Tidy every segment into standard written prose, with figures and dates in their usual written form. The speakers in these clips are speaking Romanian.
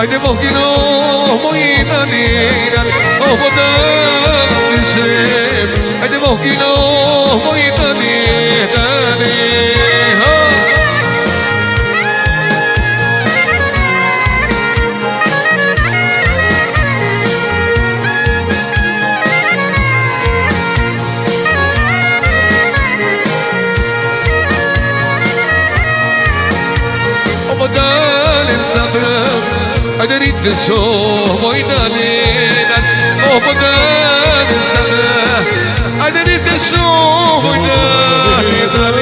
Hajde mohkino mojina ninan O vodan nisem Hajde mohkino mojina ninan Hajde rritë so mojna ninan O vodan nisem Hajde rritë so mojna ninan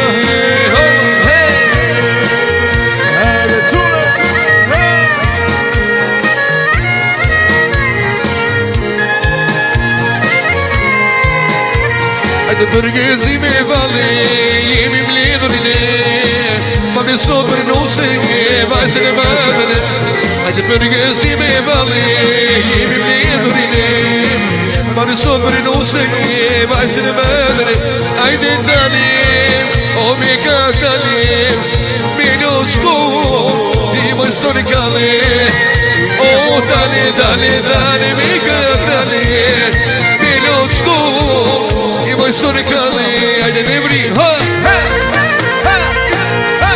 Hajde përgezi me vale, jemi mledhur i ne Ma me sot për nuse nge vajzën e madhëne Hajde përgezi me vale, jemi mledhur i ne Ma me sot për nuse nge vajzën e madhëne Hajde dalim, o me ka dalim Me në shko, i më sot e kale O dale, dale, dale, me ka dalim Me në shko Moj sone kale, ajde ne vrin, ha, ha, ha, ha,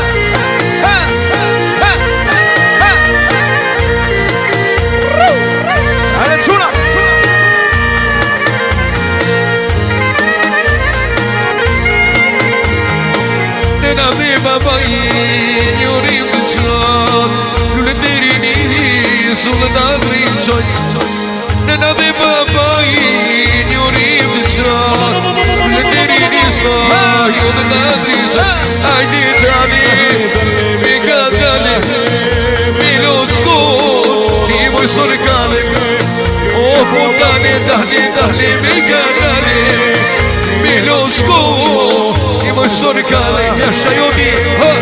ha, ha, ha, ajde čuna. Nena me babai, njorim të qan, lule deri një, sulle da grin qoj. Nena me babai, njorim të qan, io me la brisa, hajde dalim, me ka dalim, me lo shko, ti moj sone kale, o po dale, dale, dale, me ka dalim, me lo shko, ti moj sone kale, jasha joni, ha!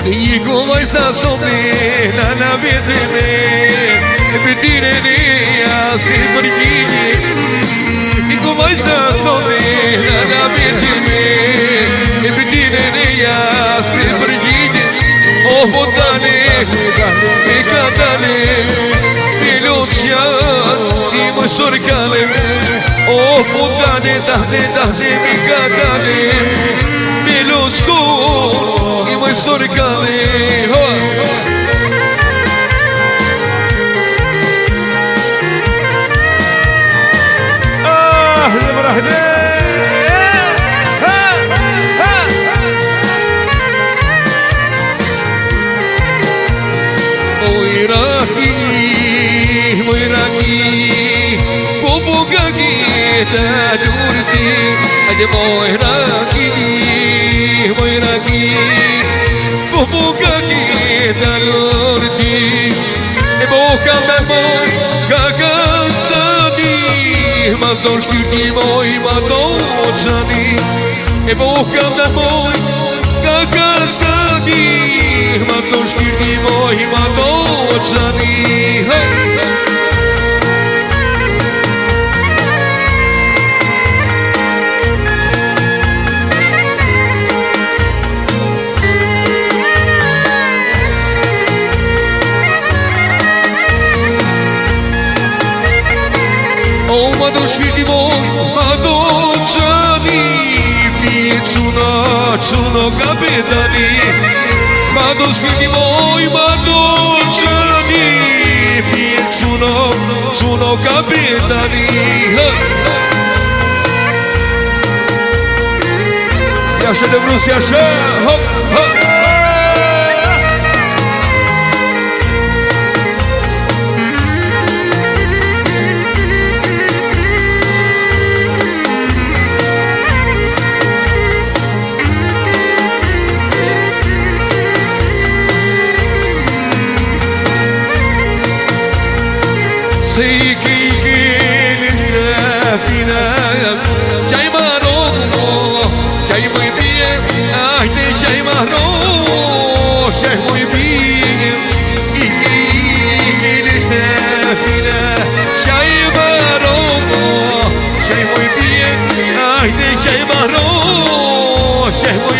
Iko vajsa somi, nana vete me E pëtire ne asni përgjini Iko vajsa somi, nana vete me E pëtire ne asni përgjini O po dale, me ka dale Me lo qjan, i më sorkale O po dale, dale, dale, me ka dale Me lo shkon, i më sorkale Hajde moj raki, bubuka ki dalorti E boka me moj, kaka sani Ma do shpirti moj, ma do qani E boka me moj, kaka sani Ma do shpirti moj, ma do qani Ma do shpirti moj, ma do qani Pije quno kapetani Ma do shpirti moj, ma do qani Pije quno kapetani Jashe dhe vrus, jashe, hop, hop Se i kikinin në finam Qaj ma romo, qaj më i bje fine Shaj baromo Shaj moj bien Ajde shaj baromo Shaj moj